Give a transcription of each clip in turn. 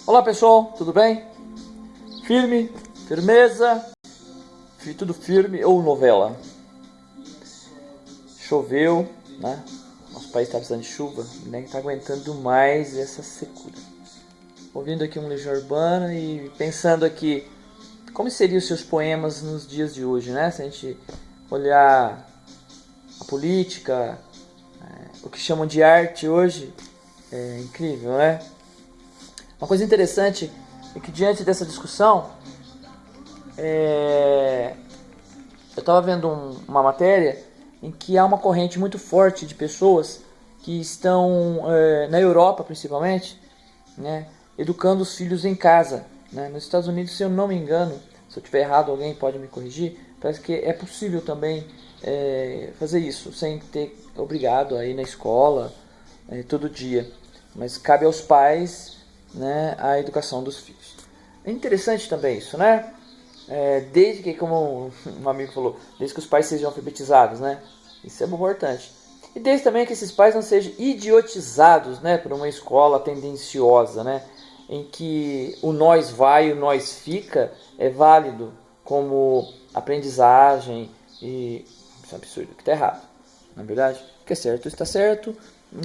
Olá pessoal, tudo bem? Firme? Firmeza? Tudo firme ou novela? Choveu, né? Nosso país está precisando de chuva, nem está aguentando mais essa secura. Ouvindo aqui um Legião Urbana e pensando aqui como seriam os seus poemas nos dias de hoje, né? Se a gente olhar a política, o que chamam de arte hoje, é incrível, né? Uma coisa interessante é que diante dessa discussão, eu estava vendo uma matéria em que há uma corrente muito forte de pessoas que estão, na Europa principalmente, né, educando os filhos em casa. Né? Nos Estados Unidos, se eu não me engano, se eu estiver errado, alguém pode me corrigir, parece que é possível também fazer isso, sem ter obrigado a ir na escola todo dia. Mas cabe aos pais, né, a educação dos filhos. É interessante também isso, né? Desde que, como um amigo falou, desde que os pais sejam alfabetizados, né? Isso é importante. E desde também que esses pais não sejam idiotizados, né, por uma escola tendenciosa, né, em que o nós vai e o nós fica é válido como aprendizagem e isso é um absurdo, que está errado, na verdade. O que é certo está certo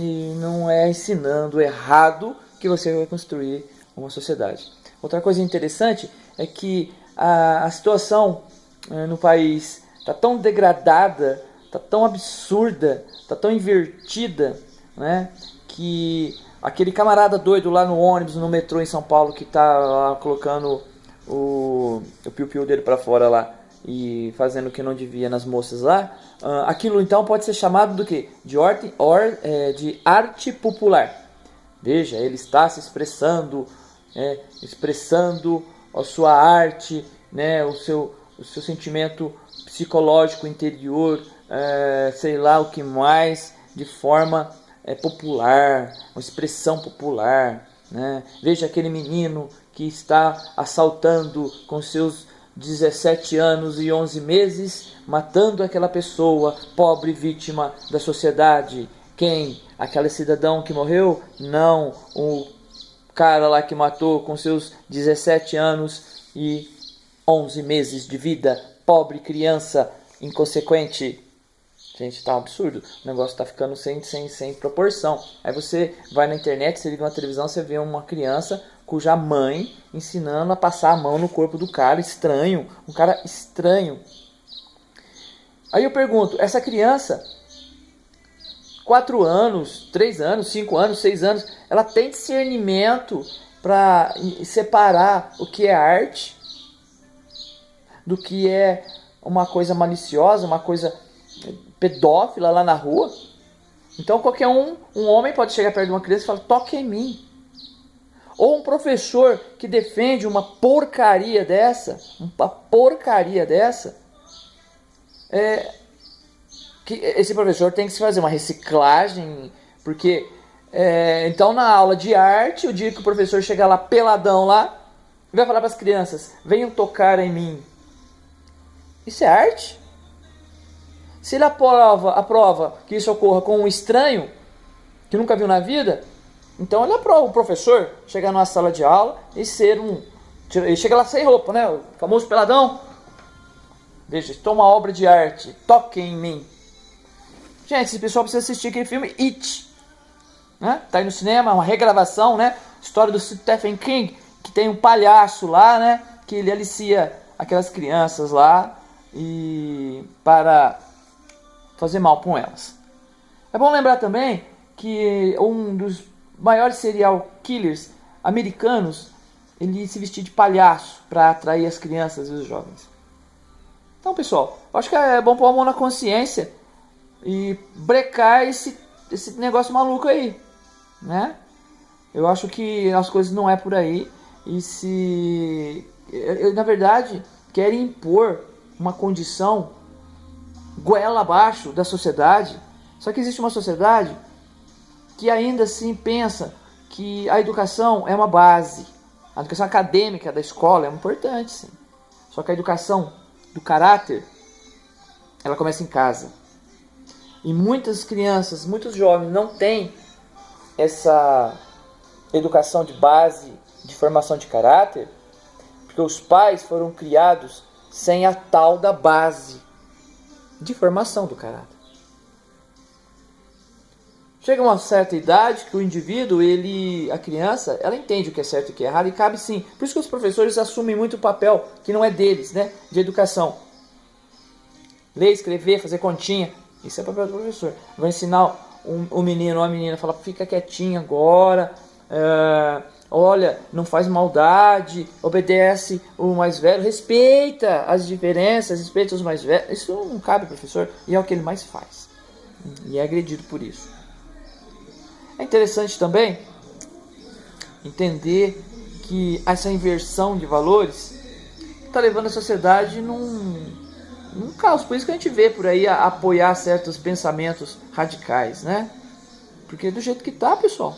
e não é ensinando errado que você vai construir uma sociedade. Outra coisa interessante é que a situação no país está tão degradada, está tão absurda, está tão invertida, né, que aquele camarada doido lá no ônibus, no metrô em São Paulo, que está lá colocando o piu-piu dele para fora lá e fazendo o que não devia nas moças lá, aquilo então pode ser chamado do quê? De arte popular. Veja, ele está se expressando, expressando a sua arte, né, o seu sentimento psicológico interior, sei lá o que mais, de forma popular, uma expressão popular. Né? Veja aquele menino que está assaltando com seus 17 anos e 11 meses, matando aquela pessoa, pobre vítima da sociedade. Quem? Aquele cidadão que morreu? Não, o cara lá que matou com seus 17 anos e 11 meses de vida, pobre criança, inconsequente. Gente, tá um absurdo. O negócio tá ficando sem proporção. Aí você vai na internet, você liga uma televisão, você vê uma criança cuja mãe ensinando a passar a mão no corpo do cara estranho. Um cara estranho. Aí eu pergunto, essa criança, 4 anos, 3 anos, 5 anos, 6 anos, ela tem discernimento para separar o que é arte do que é uma coisa maliciosa, uma coisa pedófila lá na rua? Então qualquer um homem pode chegar perto de uma criança e falar, toque em mim. Ou um professor que defende uma porcaria dessa, que esse professor tem que se fazer uma reciclagem, porque então na aula de arte, o dia que o professor chegar lá peladão lá, vai falar para as crianças, venham tocar em mim. Isso é arte? Se ele aprova que isso ocorra com um estranho, que nunca viu na vida, então ele aprova o professor chegar numa sala de aula e ser ele chega lá sem roupa, né? O famoso peladão. Veja, estou uma obra de arte, toquem em mim. Gente, esse pessoal precisa assistir aquele filme It. Né? Tá aí no cinema, uma regravação, né? História do Stephen King, que tem um palhaço lá, né? Que ele alicia aquelas crianças lá e para fazer mal com elas. É bom lembrar também que um dos maiores serial killers americanos, ele se vestia de palhaço para atrair as crianças e os jovens. Então, pessoal, eu acho que é bom pôr a mão na consciência e brecar esse negócio maluco aí, né? Eu acho que as coisas não é por aí e na verdade, querem impor uma condição goela abaixo da sociedade. Só que existe uma sociedade que ainda assim pensa que a educação é uma base. A educação acadêmica da escola é importante, sim. Só que a educação do caráter, ela começa em casa. E muitas crianças, muitos jovens não têm essa educação de base, de formação de caráter, porque os pais foram criados sem a tal da base de formação do caráter. Chega uma certa idade que o indivíduo, a criança, ela entende o que é certo e o que é errado, e cabe sim. Por isso que os professores assumem muito o papel que não é deles, né, de educação. Ler, escrever, fazer continha, isso é papel do professor. Vai ensinar um menino ou uma menina, fala, fica quietinho agora, olha, não faz maldade, obedece o mais velho, respeita as diferenças, respeita os mais velhos. Isso não cabe ao professor, e é o que ele mais faz. E é agredido por isso. É interessante também entender que essa inversão de valores está levando a sociedade num caos. Por isso que a gente vê por aí apoiar certos pensamentos radicais, né? Porque do jeito que tá, pessoal,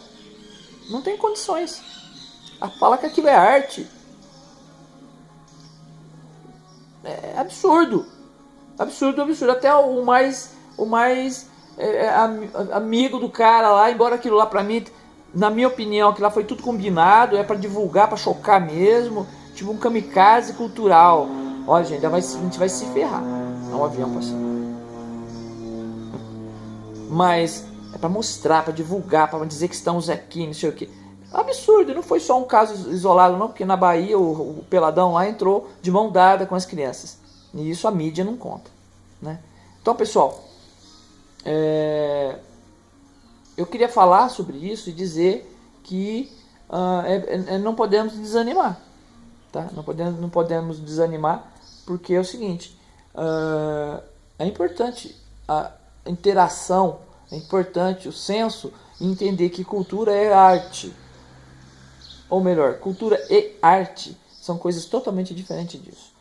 não tem condições. Fala que aquilo é arte. É absurdo. Absurdo. Até o mais amigo do cara lá, embora aquilo lá pra mim, na minha opinião, aquilo lá foi tudo combinado, é pra divulgar, pra chocar mesmo, tipo um kamikaze cultural. Olha, gente, a gente vai se ferrar. É um avião passando. Mas é pra mostrar, pra divulgar, pra dizer que estamos aqui, não sei o que. Absurdo, não foi só um caso isolado não, porque na Bahia o Peladão lá entrou de mão dada com as crianças. E isso a mídia não conta, né? Então, pessoal, eu queria falar sobre isso e dizer que não podemos desanimar, tá? Não podemos desanimar, porque é o seguinte, é importante a interação, é importante o senso e entender que cultura é arte. Ou melhor, cultura e arte são coisas totalmente diferentes disso.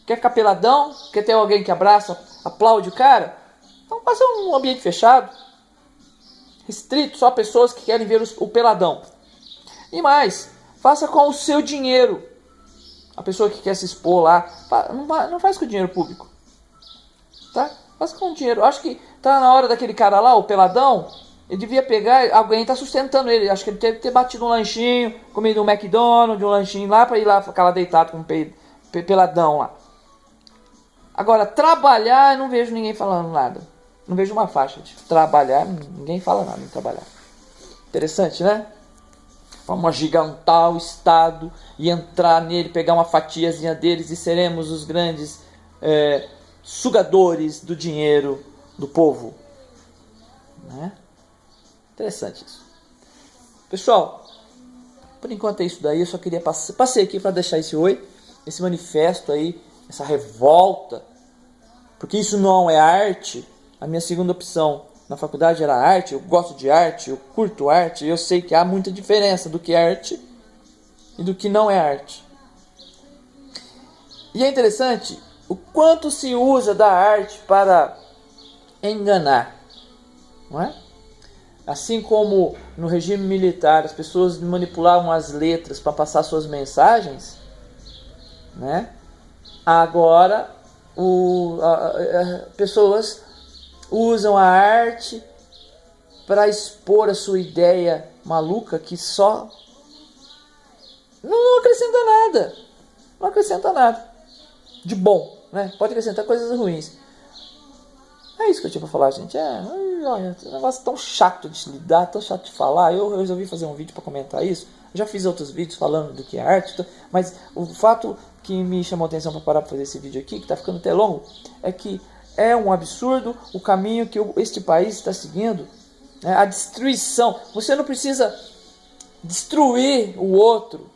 Quer ficar peladão? Quer ter alguém que abraça, aplaude o cara? Então faça um ambiente fechado, restrito, só pessoas que querem ver o peladão. E mais, faça com o seu dinheiro. A pessoa que quer se expor lá, não faz com o dinheiro público. Tá? Faça com o dinheiro. Acho que tá na hora daquele cara lá, o peladão, ele devia pegar, alguém tá sustentando ele. Acho que ele teve que ter batido um lanchinho, comido um McDonald's, um lanchinho lá, pra ir lá ficar lá deitado com um peladão lá. Agora, trabalhar, eu não vejo ninguém falando nada. Não vejo uma faixa de trabalhar, ninguém fala nada em trabalhar. Interessante, né? Vamos agigantar o Estado e entrar nele, pegar uma fatiazinha deles e seremos os grandes sugadores do dinheiro do povo. Né? Interessante isso. Pessoal, por enquanto é isso daí. Eu só queria passei aqui para deixar esse esse manifesto aí, essa revolta, porque isso não é arte. A minha segunda opção na faculdade era arte. Eu gosto de arte, eu curto arte, eu sei que há muita diferença do que é arte e do que não é arte. E é interessante o quanto se usa da arte para enganar, não é? Assim como no regime militar as pessoas manipulavam as letras para passar suas mensagens, né? Agora pessoas usam a arte para expor a sua ideia maluca que só não acrescenta nada. Não acrescenta nada de bom, né? Pode acrescentar coisas ruins. É isso que eu tinha para falar, gente. Olha, é um negócio tão chato de se lidar, tão chato de falar. Eu resolvi fazer um vídeo para comentar isso. Eu já fiz outros vídeos falando do que é arte, mas o fato que me chamou a atenção para parar para fazer esse vídeo aqui, que está ficando até longo, é que é um absurdo o caminho que este país está seguindo, né? A destruição. Você não precisa destruir o outro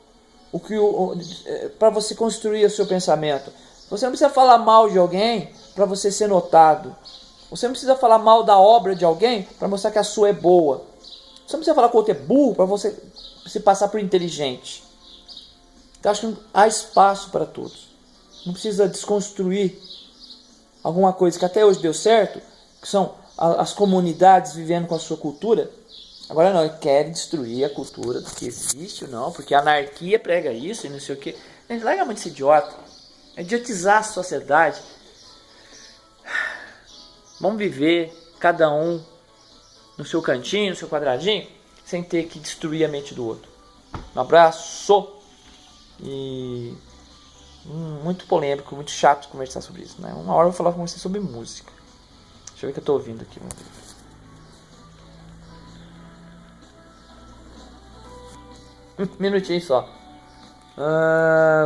para você construir o seu pensamento. Você não precisa falar mal de alguém para você ser notado. Você não precisa falar mal da obra de alguém para mostrar que a sua é boa. Você não precisa falar que o outro é burro para você se passar por inteligente. Então, acho que há espaço para todos. Não precisa desconstruir alguma coisa que até hoje deu certo, que são as comunidades vivendo com a sua cultura. Agora não, querem destruir a cultura do que existe, não, porque a anarquia prega isso e não sei o que. Gente, larga muito esse idiota. É idiotizar a sociedade. Vamos viver, cada um no seu cantinho, no seu quadradinho, sem ter que destruir a mente do outro. Um abraço! E muito polêmico, muito chato conversar sobre isso, né? Uma hora eu vou falar com você sobre música. Deixa eu ver o que eu tô ouvindo aqui. Um minutinho só.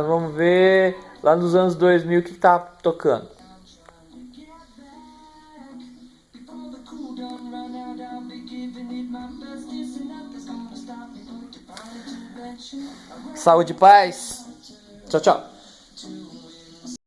Vamos ver. Lá nos anos 2000, o que tá tocando? Saúde e paz. Tchau, tchau.